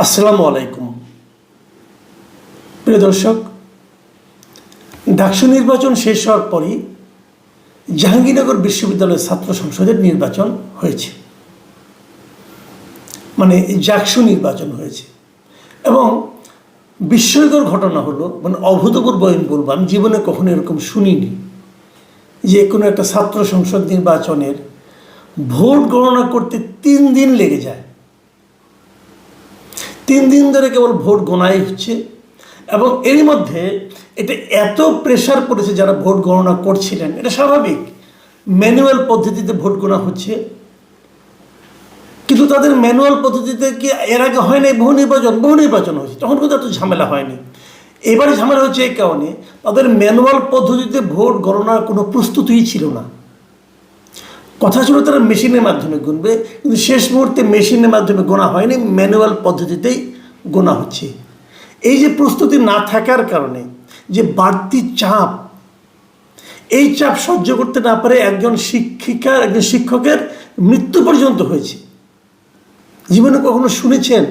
আসসালামু আলাইকুম প্রিয় দর্শক, ডাকসু নির্বাচন শেষ হওয়ার পরই জাহাঙ্গীরনগর বিশ্ববিদ্যালয়ের ছাত্র সংসদের নির্বাচন হয়েছে, মানে জাকসু নির্বাচন হয়েছে। এবং বিস্ময়কর ঘটনা হলো, মানে অভূতপূর্ব আমি বলবো, আমি জীবনে কখনো এরকম শুনিনি যে কোনো একটা ছাত্র সংসদ নির্বাচনের ভোট গণনা করতে 3 দিন লেগে যায়। 3 দিন ধরে কেবল ভোট গণাই হচ্ছে। এবং এরই মধ্যে এটা এত প্রেশার পড়েছে যারা ভোট গণনা করছিলেন, এটা স্বাভাবিক, ম্যানুয়াল পদ্ধতিতে ভোট গণনা হচ্ছে, কিন্তু তাদের ম্যানুয়াল পদ্ধতিতে কি এর আগে হয় নাই বহু নির্বাচন হয়েছে, তখন কিন্তু এত ঝামেলা হয়নি। এবারে ঝামেলা হচ্ছে এই কারণে তাদের ম্যানুয়াল পদ্ধতিতে ভোট গণনার কোনো প্রস্তুতিই ছিল না। কথা ছিল তারা মেশিনের মাধ্যমে গুনবে, কিন্তু শেষ মুহূর্তে মেশিনের মাধ্যমে গোনা হয়নি, ম্যানুয়াল পদ্ধতিতেই গোনা হচ্ছে। এই যে প্রস্তুতি না থাকার কারণে যে বাড়তি চাপ, এই চাপ সহ্য করতে না পারে একজন শিক্ষকের মৃত্যু পর্যন্ত হয়েছে। জীবনে কখনো শুনেছেন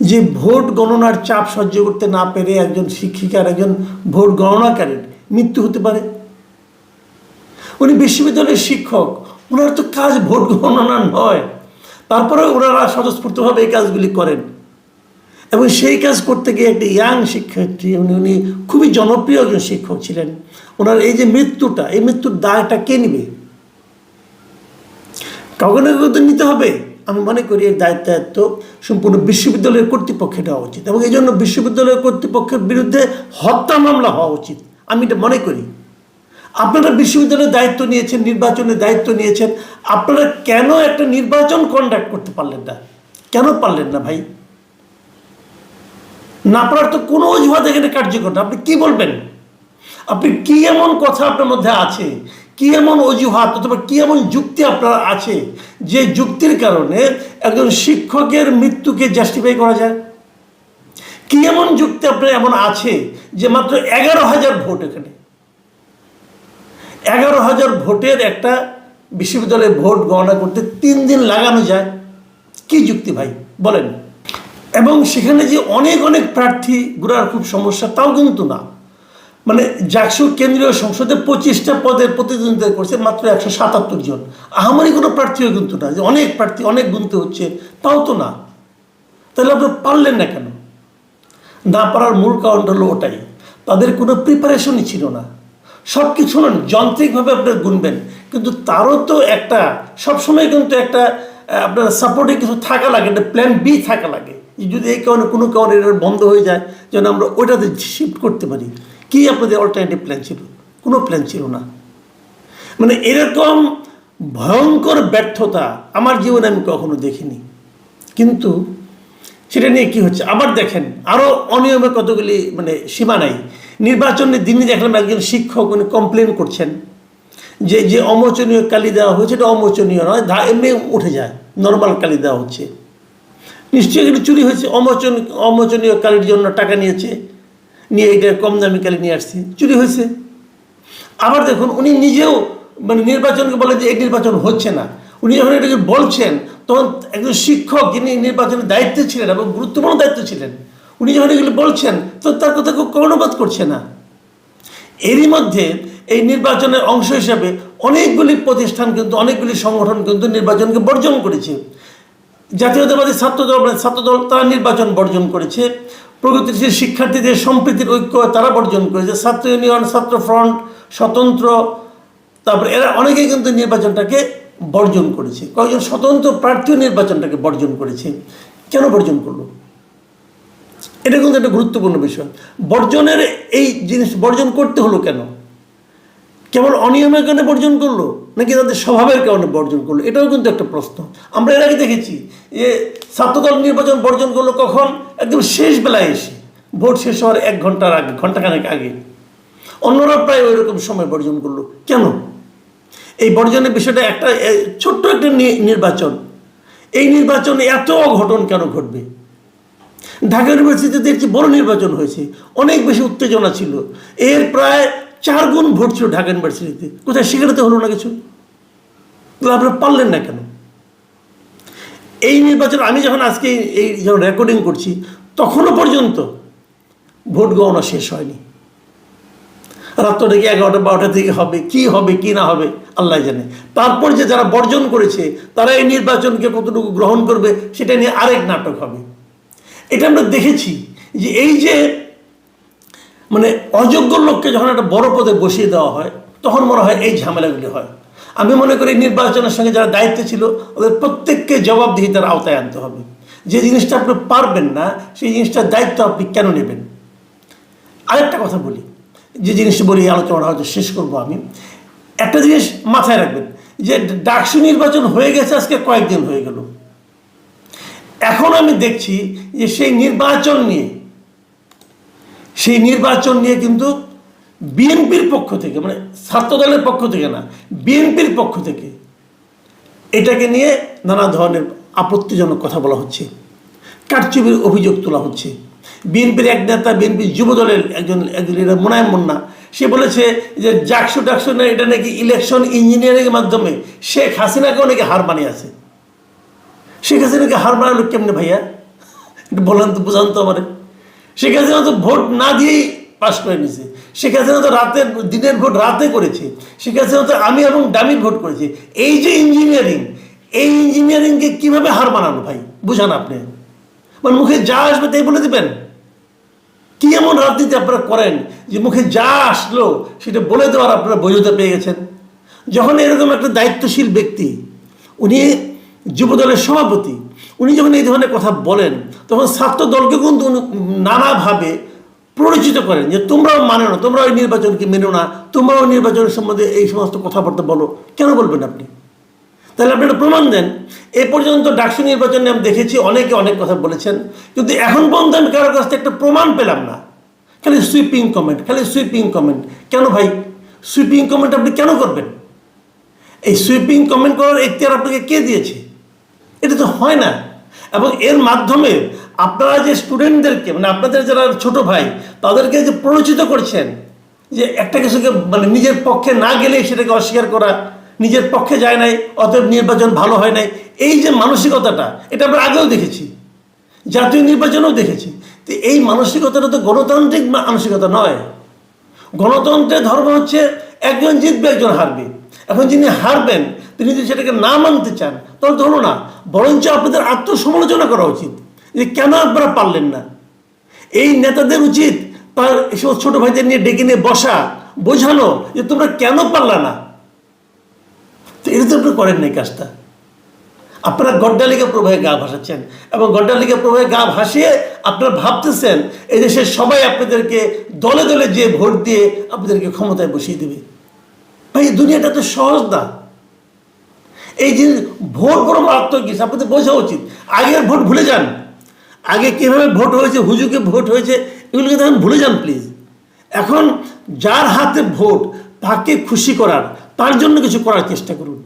যে ভোট গণনার চাপ সহ্য করতে না পেরে একজন একজন ভোট গণনাকারীর মৃত্যু হতে পারে? উনি বিশ্ববিদ্যালয়ের শিক্ষক, ওনার তো কাজ ভোট গণনা নয়, তারপরে ওনারা স্বতঃস্ফূর্তভাবে এই কাজগুলি করেন। এবং সেই কাজ করতে গিয়ে একটা ইয়াং শিক্ষার্থী, উনি খুবই জনপ্রিয় একজন শিক্ষক ছিলেন, ওনার এই যে মৃত্যুটা, এই মৃত্যুর দায়টা কে নেবে? কাউকে না কাউকে নিতে হবে। আমি মনে করি এর দায়িত্ব সম্পূর্ণ বিশ্ববিদ্যালয়ের কর্তৃপক্ষে দেওয়া উচিত, এবং এই জন্য বিশ্ববিদ্যালয়ের কর্তৃপক্ষের বিরুদ্ধে হত্যা মামলা হওয়া উচিত, আমি এটা মনে করি। আপনারা বিশ্ববিদ্যালয়ের দায়িত্ব নিয়েছেন, নির্বাচনের দায়িত্ব নিয়েছেন, আপনারা কেন একটা নির্বাচন কন্ডাক্ট করতে পারলেন না? কেন পারলেন না ভাই? না পারার তো কোনো অজুহাত এখানে কার্যকর না। আপনি কি বলবেন? আপনি কি এমন কথা আপনার মধ্যে আছে, কি এমন অজুহাত অথবা কি এমন যুক্তি আপনার আছে যে যুক্তির কারণে একজন শিক্ষকের মৃত্যুকে জাস্টিফাই করা যায়? কি এমন যুক্তি আপনার এমন আছে যে মাত্র 11,000 ভোট, এখানে 11,000 ভোটের একটা বিশ্ববিদ্যালয়ে ভোট গণনা করতে 3 দিন লাগানো যায়? কি যুক্তি ভাই বলেন? এবং সেখানে যে অনেক প্রার্থী গুলার খুব সমস্যা, তাও কিন্তু না। মানে জাকসু কেন্দ্রীয় সংসদে 25টা পদের প্রতিদ্বন্দ্বিতা করছে মাত্র 177 জন। আহামরি কোনো প্রার্থীও কিন্তু না যে অনেক প্রার্থী অনেক গুনতে হচ্ছে, তাও তো না। তাহলে আপনারা পারলেন না কেন? না পারার মূল কারণটা হলো ওটাই, তাদের কোনো প্রিপারেশনই ছিল না। সব কিছু না যান্ত্রিকভাবে আপনারা গুনবেন, কিন্তু তারও তো একটা সবসময় কিন্তু একটা আপনার সাপোর্টে কিছু থাকা লাগে, একটা প্ল্যান বি থাকা লাগে, যদি এই কারণে কোনো কারণে এটা বন্ধ হয়ে যায় যেন আমরা ওইটাতে শিফট করতে পারি। কি আপনাদের অল্টারনেটিভ প্ল্যান ছিল? কোনো প্ল্যান ছিল না। মানে এরকম ভয়ঙ্কর ব্যর্থতা আমার জীবনে আমি কখনো দেখিনি। কিন্তু সেটা নিয়ে কি হচ্ছে আবার দেখেন, আরও অনিয়মের কতগুলি মানে সীমা নাই। নির্বাচনের দিনই দেখলাম একজন শিক্ষক উনি কমপ্লেন করছেন যে অমোচনীয় কালি দেওয়া হয়েছে, এটা অমোচনীয় নয়, এমনি উঠে যায়, নর্মাল কালি দেওয়া হচ্ছে। নিশ্চয়ই এগুলো চুরি হয়েছে, অমোচনীয় কালির জন্য টাকা নিয়েছে, নিয়ে এটা কম দামি কালি নিয়ে আসছে, চুরি হয়েছে। আবার দেখুন উনি নিজেও মানে নির্বাচনকে বলে যে এই নির্বাচন হচ্ছে না। উনি যখন এটাকে বলছেন তখন একজন শিক্ষক যিনি নির্বাচনের দায়িত্বে ছিলেন এবং গুরুত্বপূর্ণ দায়িত্ব ছিলেন, উনি যখন এগুলো বলছেন তো তার কথা কেউ কর্ণপাত করছে না। এরই মধ্যে এই নির্বাচনের অংশ হিসাবে অনেকগুলি প্রতিষ্ঠান কিন্তু অনেকগুলি সংগঠন কিন্তু নির্বাচনকে বর্জন করেছে। জাতীয়তাবাদী ছাত্রদল তারা নির্বাচন বর্জন করেছে, প্রগতিশীল শিক্ষার্থীদের সম্প্রীতির ঐক্য তারা বর্জন করেছে, ছাত্র ইউনিয়ন, ছাত্র ফ্রন্ট, স্বতন্ত্র, তারপরে এরা অনেকেই কিন্তু নির্বাচনটাকে বর্জন করেছে। কয়েকজন স্বতন্ত্র প্রার্থীও নির্বাচনটাকে বর্জন করেছে। কেন বর্জন করলো? এটা কিন্তু একটা গুরুত্বপূর্ণ বিষয়। বর্জনের এই জিনিস বর্জন করতে হলো কেন? কেবল অনিয়মের কারণে বর্জন করলো নাকি তাদের স্বভাবের কারণে বর্জন করলো? এটাও কিন্তু একটা প্রশ্ন। আমরা এর আগে দেখেছি যে ছাত্রদল নির্বাচন বর্জন করলো কখন? একদম শেষ বেলায় এসে, ভোট শেষ হওয়ার 1 ঘন্টার আগে, ঘন্টাখানেক আগে। অন্যরা প্রায় ওই রকম সময় বর্জন করলো কেন? এই বর্জনের বিষয়টা একটা ছোট্ট একটা নির্বাচন, এই নির্বাচনে এত অঘটন কেন ঘটবে? ঢাকা ইউনিভার্সিটিতে একটি বড় নির্বাচন হয়েছে, অনেক বেশি উত্তেজনা ছিল, এর প্রায় 4 গুণ ভোট ছিল ঢাকা ইউনিভার্সিটিতে। কোথায় সেখানে তো হলো না কিছু? তাহলে আপনারা পারলেন না কেন? এই নির্বাচন আমি যখন আজকে এই যখন রেকর্ডিং করছি তখনও পর্যন্ত ভোট গণনা শেষ হয়নি। রাত্র থেকে 11টা-12টা থেকে হবে কি না হবে আল্লাহ জানে। তারপর যে যারা বর্জন করেছে তারা এই নির্বাচনকে কতটুকু গ্রহণ করবে সেটা নিয়ে আরেক নাটক হবে। এটা আমরা দেখেছি যে এই যে মানে অযোগ্য লোককে যখন একটা বড় পদে বসিয়ে দেওয়া হয় তখন মনে হয় এই ঝামেলাগুলি হয়। আমি মনে করি নির্বাচনের সঙ্গে যারা দায়িত্বে ছিল ওদের প্রত্যেককে জবাবদিহিতার আওতায় আনতে হবে। যে জিনিসটা আপনি পারবেন না সেই জিনিসটার দায়িত্ব আপনি কেন নেবেন? আরেকটা কথা বলি, যে জিনিসটা বলি আলোচনা হয়তো শেষ করবো আমি। একটা জিনিস মাথায় রাখবেন যে ডাকসু নির্বাচন হয়ে গেছে আজকে কয়েকদিন হয়ে গেল। এখন আমি দেখছি যে সেই নির্বাচন নিয়ে কিন্তু বিএনপির পক্ষ থেকে, মানে ছাত্রদলের পক্ষ থেকে না, বিএনপির পক্ষ থেকে এটাকে নিয়ে নানা ধরনের আপত্তিজনক কথা বলা হচ্ছে, কারচুপির অভিযোগ তোলা হচ্ছে। বিএনপির এক নেতা, বিএনপির যুবদলের একজন মোনায়েম মুন্না, সে বলেছে যে ডাকসু না, এটা নাকি ইলেকশন ইঞ্জিনিয়ারিংয়ের মাধ্যমে শেখ হাসিনাকেও নাকি হার মানিয়েছে। শেখ হাসিনাকে হার মানালো কেমনে ভাইয়া? একটু বলেন তো, বুঝান তো আমার। শেখ হাসিনা তো ভোট না দিয়েই পাশ করে নিয়েছে। শেখ হাসিনা তো দিনের ভোট রাতে করেছে। শেখ হাসিনা তো আমি এবং ডামির ভোট করেছে। এই যে ইঞ্জিনিয়ারিং, এই ইঞ্জিনিয়ারিংকে কীভাবে হার মানানো ভাই বুঝান আপনি? মানে মুখে যা আসবে তাই বলে দেবেন? কি এমন রাজনীতি আপনারা করেন যে মুখে যা আসলো সেটা বলে দেওয়ার আপনারা বৈধতা পেয়ে গেছেন? যখন এরকম একটা দায়িত্বশীল ব্যক্তি, উনি যুবদলের সভাপতি, উনি যখন এই ধরনের কথা বলেন তখন ছাত্র দলকে কিন্তু নানাভাবে পরিচিত করেন যে তোমরাও মানে না, তোমরা ওই নির্বাচনকে মেনো না, তোমরাও নির্বাচনের সম্বন্ধে এই সমস্ত কথাবার্তা বলো। কেন বলবেন আপনি? তাহলে আপনি একটা প্রমাণ দেন। এ পর্যন্ত ডাকসু নির্বাচনে আমি দেখেছি অনেকে অনেক কথা বলেছেন, কিন্তু এখন পর্যন্ত আমি কারোর কাছ থেকে একটা প্রমাণ পেলাম না। খালি সুইপিং কমেন্ট। কেন ভাই সুইপিং কমেন্ট আপনি কেন করবেন? এই সুইপিং কমেন্ট করার এখতিয়ার আপনাকে কে দিয়েছে? এটা তো হয় না। এবং এর মাধ্যমে আপনারা যে স্টুডেন্টদেরকে, মানে আপনাদের যারা ছোট ভাই, তাদেরকে যে প্ররোচিত করছেন যে একটা কিছুকে মানে নিজের পক্ষে না গেলেই সেটাকে অস্বীকার করা, নিজের পক্ষে যায় নাই অতএব নির্বাচন ভালো হয় নাই, এই যে মানসিকতাটা, এটা আমরা আগেও দেখেছি, জাতীয় নির্বাচনেও দেখেছি। তো এই মানসিকতাটা তো গণতান্ত্রিক মানসিকতা নয়। গণতন্ত্রের ধর্ম হচ্ছে একজন জিতবে একজন হারবে। এখন যিনি হারবেন তিনি যদি সেটাকে না মানতে চান তাহলে তো হলো না, বরঞ্চ আপনাদের আত্মসমালোচনা করা উচিত যে কেন আপনারা পারলেন না। এই নেতাদের উচিত তার এসব ছোট ভাইদের নিয়ে ডেকে নিয়ে বসা, বোঝানো যে তোমরা কেন পারলা না। তো এটা তো আপনি করেন নাই কাজটা। আপনারা গড্ডালিকা প্রবাহে গা ভাসাচ্ছেন এবং গড্ডালিকা প্রবাহে গা ভাসিয়ে আপনারা ভাবতেছেন এই দেশের সবাই আপনাদেরকে দলে দলে যে ভোট দিয়ে আপনাদেরকে ক্ষমতায় বসিয়ে দেবে। ভাই দুনিয়াটা তো সহজ না। এই যে ভোট বড় মারাত্মক কিছু, আপনাদের বোঝা উচিত। আগের ভোট ভুলে যান, আগে কীভাবে ভোট হয়েছে, হুজুকে ভোট হয়েছে, এগুলোকে তখন ভুলে যান প্লিজ। এখন যার হাতে ভোট তাকে খুশি করার, তার জন্য কিছু করার চেষ্টা করুন,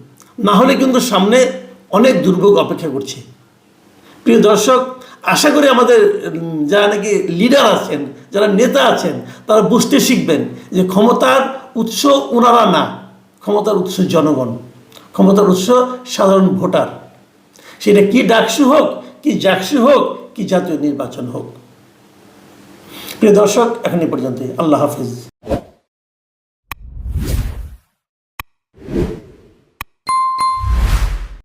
না হলে কিন্তু সামনে অনেক দুর্ভোগ অপেক্ষা করছে। প্রিয় দর্শক, আশা করি আমাদের যারা নাকি লিডার আছেন, যারা নেতা আছেন, তারা বুঝতে শিখবেন যে ক্ষমতার উৎস ওনারা না, ক্ষমতার উৎস জনগণ, ক্ষমতার উৎস সাধারণ ভোটার। সেটা কি ডাকসু হোক, কি জাকসু হোক, কি জাতীয় নির্বাচন হোক। প্রিয় দর্শক, এখন এই পর্যন্তই। আল্লাহ হাফিজ।